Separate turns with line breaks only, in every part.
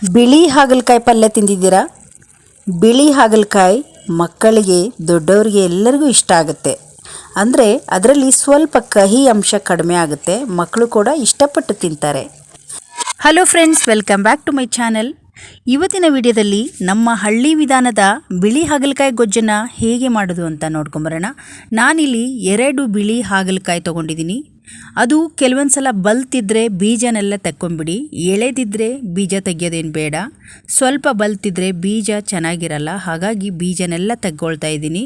ಬಿಳಿ ಹಾಗಲಕಾಯಿ ಪಲ್ಯ ತಿಂದಿದ್ದೀರಾ? ಬಿಳಿ ಹಾಗಲಕಾಯಿ ಮಕ್ಕಳಿಗೆ ದೊಡ್ಡವರಿಗೆ ಎಲ್ಲರಿಗೂ ಇಷ್ಟ ಆಗುತ್ತೆ. ಅಂದರೆ ಅದರಲ್ಲಿ ಸ್ವಲ್ಪ ಕಹಿ ಅಂಶ ಕಡಿಮೆ ಆಗುತ್ತೆ, ಮಕ್ಕಳು ಕೂಡ ಇಷ್ಟಪಟ್ಟು ತಿಂತಾರೆ. Hello friends, welcome back to my channel. ಇವತ್ತಿನ ವಿಡಿಯೋದಲ್ಲಿ ನಮ್ಮ ಹಳ್ಳಿ ವಿಧಾನದ ಬಿಳಿ ಹಾಗಲಕಾಯಿ ಗೊಜ್ಜನ್ನು ಹೇಗೆ ಮಾಡೋದು ಅಂತ ನೋಡ್ಕೊಂಬರೋಣ. ನಾನಿಲ್ಲಿ 2 ಬಿಳಿ ಹಾಗಲಕಾಯಿ ತೊಗೊಂಡಿದ್ದೀನಿ. ಅದು ಕೆಲವೊಂದು ಸಲ ಬಲ್ತಿದ್ರೆ ಬೀಜನೆಲ್ಲ ತಕ್ಕೊಂಬಿಡಿ, ಎಳೆದಿದ್ದರೆ ಬೀಜ ತೆಗಿಯೋದೇನು ಬೇಡ. ಸ್ವಲ್ಪ ಬಲ್ತಿದ್ರೆ ಬೀಜ ಚೆನ್ನಾಗಿರಲ್ಲ, ಹಾಗಾಗಿ ಬೀಜನೆಲ್ಲ ತೆಗ್ಕೊಳ್ತಾ ಇದ್ದೀನಿ.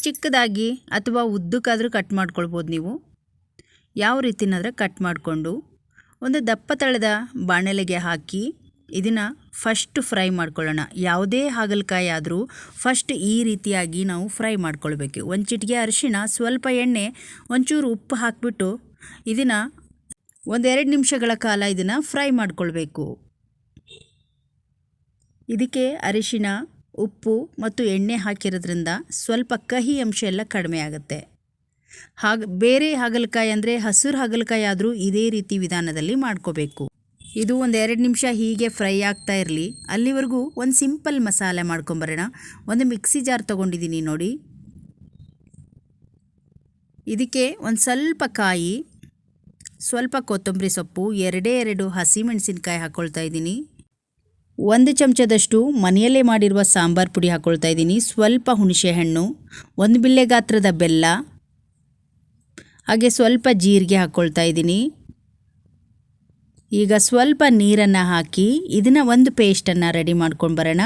ಚಿಕ್ಕದಾಗಿ ಅಥವಾ ಉದ್ದಕ್ಕಾದರೂ ಕಟ್ ಮಾಡ್ಕೊಳ್ಬೋದು. ನೀವು ಯಾವ ರೀತಿನಾದರೆ ಕಟ್ ಮಾಡಿಕೊಂಡು ಒಂದು ದಪ್ಪ ತಳದ ಬಾಣಲೆಗೆ ಹಾಕಿ ಇದನ್ನು ಫಸ್ಟ್ ಫ್ರೈ ಮಾಡ್ಕೊಳ್ಳೋಣ. ಯಾವುದೇ ಹಾಗಲಕಾಯಿ ಆದರೂ ಫಸ್ಟ್ ಈ ರೀತಿಯಾಗಿ ನಾವು ಫ್ರೈ ಮಾಡ್ಕೊಳ್ಬೇಕು. ಒಂದು ಚಿಟಿಕೆ ಅರಿಶಿಣ, ಸ್ವಲ್ಪ ಎಣ್ಣೆ, ಒಂಚೂರು ಉಪ್ಪು ಹಾಕಿಬಿಟ್ಟು ಇದನ್ನು 1-2 ನಿಮಿಷಗಳ ಕಾಲ ಇದನ್ನು ಫ್ರೈ ಮಾಡ್ಕೊಳ್ಬೇಕು. ಇದಕ್ಕೆ ಅರಿಶಿಣ, ಉಪ್ಪು ಮತ್ತು ಎಣ್ಣೆ ಹಾಕಿರೋದ್ರಿಂದ ಸ್ವಲ್ಪ ಕಹಿ ಅಂಶ ಎಲ್ಲ ಕಡಿಮೆ ಆಗುತ್ತೆ. ಬೇರೆ ಹಾಗಲಕಾಯಿ ಅಂದರೆ ಹಸಿರು ಹಾಗಲಕಾಯಿ ಆದರೂ ಇದೇ ರೀತಿ ವಿಧಾನದಲ್ಲಿ ಮಾಡ್ಕೋಬೇಕು. ಇದು 1-2 ನಿಮಿಷ ಹೀಗೆ ಫ್ರೈ ಆಗ್ತಾ ಇರಲಿ. ಅಲ್ಲಿವರೆಗೂ ಒಂದು ಸಿಂಪಲ್ ಮಸಾಲೆ ಮಾಡ್ಕೊಂಬರೋಣ. ಒಂದು ಮಿಕ್ಸಿ ಜಾರ್ ತೊಗೊಂಡಿದ್ದೀನಿ ನೋಡಿ. ಇದಕ್ಕೆ ಒಂದು ಸ್ವಲ್ಪ ಕಾಯಿ, ಸ್ವಲ್ಪ ಕೊತ್ತಂಬರಿ ಸೊಪ್ಪು, 2 ಹಸಿಮೆಣಸಿನ್ಕಾಯಿ ಹಾಕ್ಕೊಳ್ತಾ ಇದ್ದೀನಿ. 1 ಚಮಚದಷ್ಟು ಮನೆಯಲ್ಲೇ ಮಾಡಿರುವ ಸಾಂಬಾರು ಪುಡಿ ಹಾಕ್ಕೊಳ್ತಾ ಇದ್ದೀನಿ. ಸ್ವಲ್ಪ ಹುಣಸೆ ಹಣ್ಣು, 1 ಬಿಲ್ಲೆ ಗಾತ್ರದ ಬೆಲ್ಲ, ಹಾಗೆ ಸ್ವಲ್ಪ ಜೀರಿಗೆ ಹಾಕ್ಕೊಳ್ತಾ ಇದ್ದೀನಿ. ಈಗ ಸ್ವಲ್ಪ ನೀರನ್ನು ಹಾಕಿ ಇದನ್ನು ಒಂದು ಪೇಸ್ಟನ್ನು ರೆಡಿ ಮಾಡ್ಕೊಂಡು ಬರೋಣ.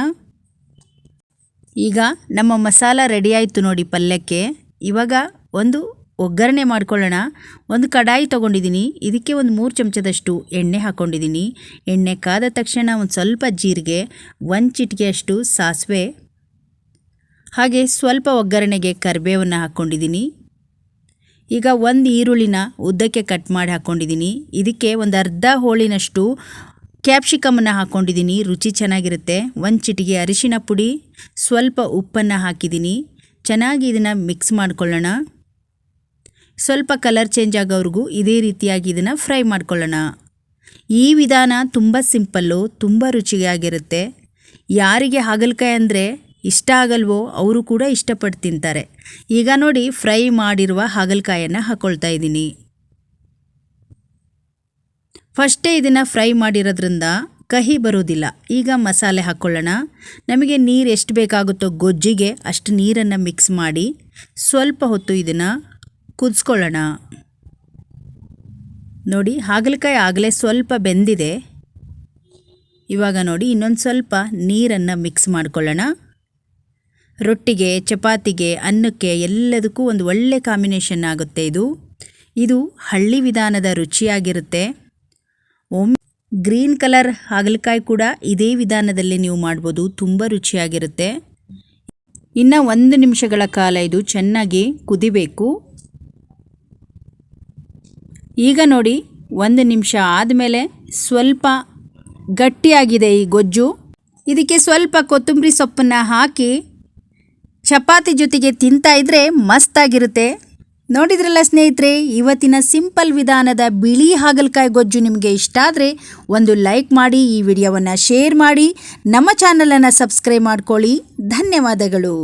ಈಗ ನಮ್ಮ ಮಸಾಲ ರೆಡಿ ಆಯಿತು ನೋಡಿ ಪಲ್ಯಕ್ಕೆ. ಇವಾಗ ಒಂದು ಒಗ್ಗರಣೆ ಮಾಡ್ಕೊಳ್ಳೋಣ. ಒಂದು ಕಡಾಯಿ ತೊಗೊಂಡಿದ್ದೀನಿ. ಇದಕ್ಕೆ ಒಂದು 3 ಚಮಚದಷ್ಟು ಎಣ್ಣೆ ಹಾಕ್ಕೊಂಡಿದ್ದೀನಿ. ಎಣ್ಣೆ ಕಾದ ತಕ್ಷಣ ಒಂದು ಸ್ವಲ್ಪ ಜೀರಿಗೆ, 1 ಚಿಟಿಕೆಯಷ್ಟು ಸಾಸಿವೆ, ಹಾಗೆ ಸ್ವಲ್ಪ ಒಗ್ಗರಣೆಗೆ ಕರಿಬೇವನ್ನು ಹಾಕ್ಕೊಂಡಿದ್ದೀನಿ. ಈಗ 1 ಈರುಳ್ಳಿನ ಉದ್ದಕ್ಕೆ ಕಟ್ ಮಾಡಿ ಹಾಕ್ಕೊಂಡಿದ್ದೀನಿ. ಇದಕ್ಕೆ ಒಂದು ಅರ್ಧ ಹೋಳಿನಷ್ಟು ಕ್ಯಾಪ್ಸಿಕಮನ್ನು ಹಾಕ್ಕೊಂಡಿದ್ದೀನಿ, ರುಚಿ ಚೆನ್ನಾಗಿರುತ್ತೆ. 1 ಚಿಟಿಕೆ ಅರಿಶಿಣ ಪುಡಿ, ಸ್ವಲ್ಪ ಉಪ್ಪನ್ನು ಹಾಕಿದ್ದೀನಿ. ಚೆನ್ನಾಗಿ ಇದನ್ನು ಮಿಕ್ಸ್ ಮಾಡ್ಕೊಳ್ಳೋಣ. ಸ್ವಲ್ಪ ಕಲರ್ ಚೇಂಜ್ ಆಗೋವರೆಗೂ ಇದೇ ರೀತಿಯಾಗಿ ಇದನ್ನು ಫ್ರೈ ಮಾಡ್ಕೊಳ್ಳೋಣ. ಈ ವಿಧಾನ ತುಂಬ ಸಿಂಪಲ್ಲು, ತುಂಬ ರುಚಿಯಾಗಿರುತ್ತೆ. ಯಾರಿಗೆ ಹಾಗಲಕಾಯಿ ಅಂದರೆ ಇಷ್ಟ ಆಗಲ್ವೋ ಅವರು ಕೂಡ ಇಷ್ಟಪಟ್ಟು ತಿಂತಾರೆ. ಈಗ ನೋಡಿ ಫ್ರೈ ಮಾಡಿರುವ ಹಾಗಲಕಾಯನ್ನು ಹಾಕ್ಕೊಳ್ತಾ ಇದ್ದೀನಿ. ಫಸ್ಟೇ ಇದನ್ನು ಫ್ರೈ ಮಾಡಿರೋದ್ರಿಂದ ಕಹಿ ಬರೋದಿಲ್ಲ. ಈಗ ಮಸಾಲೆ ಹಾಕ್ಕೊಳ್ಳೋಣ. ನಮಗೆ ನೀರು ಎಷ್ಟು ಬೇಕಾಗುತ್ತೋ ಗೊಜ್ಜಿಗೆ ಅಷ್ಟು ನೀರನ್ನು ಮಿಕ್ಸ್ ಮಾಡಿ ಸ್ವಲ್ಪ ಹೊತ್ತು ಇದನ್ನು ಕುದಿಸ್ಕೊಳ್ಳೋಣ. ನೋಡಿ ಹಾಗಲಕಾಯಿ ಆಗಲೇ ಸ್ವಲ್ಪ ಬೆಂದಿದೆ. ಇವಾಗ ನೋಡಿ ಇನ್ನೊಂದು ಸ್ವಲ್ಪ ನೀರನ್ನು ಮಿಕ್ಸ್ ಮಾಡ್ಕೊಳ್ಳೋಣ. ರೊಟ್ಟಿಗೆ, ಚಪಾತಿಗೆ, ಅನ್ನಕ್ಕೆ ಎಲ್ಲದಕ್ಕೂ ಒಂದು ಒಳ್ಳೆ ಕಾಂಬಿನೇಷನ್ ಆಗುತ್ತೆ. ಇದು ಹಳ್ಳಿ ವಿಧಾನದ ರುಚಿಯಾಗಿರುತ್ತೆ. ಗ್ರೀನ್ ಕಲರ್ ಹಾಗಲಕಾಯಿ ಕೂಡ ಇದೇ ವಿಧಾನದಲ್ಲಿ ನೀವು ಮಾಡ್ಬೋದು, ತುಂಬ ರುಚಿಯಾಗಿರುತ್ತೆ. ಇನ್ನು 1 ನಿಮಿಷಗಳ ಕಾಲ ಇದು ಚೆನ್ನಾಗಿ ಕುದಿಬೇಕು. ಈಗ ನೋಡಿ 1 ನಿಮಿಷ ಆದಮೇಲೆ ಸ್ವಲ್ಪ ಗಟ್ಟಿಯಾಗಿದೆ ಈ ಗೊಜ್ಜು. ಇದಕ್ಕೆ ಸ್ವಲ್ಪ ಕೊತ್ತಂಬರಿ ಸೊಪ್ಪನ್ನು ಹಾಕಿ ಚಪಾತಿ ಜೊತೆಗೆ ತಿಂತಾ ಇದ್ದರೆ ಮಸ್ತಾಗಿರುತ್ತೆ. ನೋಡಿದ್ರಲ್ಲ ಸ್ನೇಹಿತರೆ, ಇವತ್ತಿನ ಸಿಂಪಲ್ ವಿಧಾನದ ಬಿಳಿ ಹಾಗಲಕಾಯಿ ಗೊಜ್ಜು ನಿಮಗೆ ಇಷ್ಟ ಆದರೆ ಒಂದು ಲೈಕ್ ಮಾಡಿ, ಈ ವಿಡಿಯೋವನ್ನು ಶೇರ್ ಮಾಡಿ, ನಮ್ಮ ಚಾನಲನ್ನು ಸಬ್ಸ್ಕ್ರೈಬ್ ಮಾಡ್ಕೊಳ್ಳಿ. ಧನ್ಯವಾದಗಳು.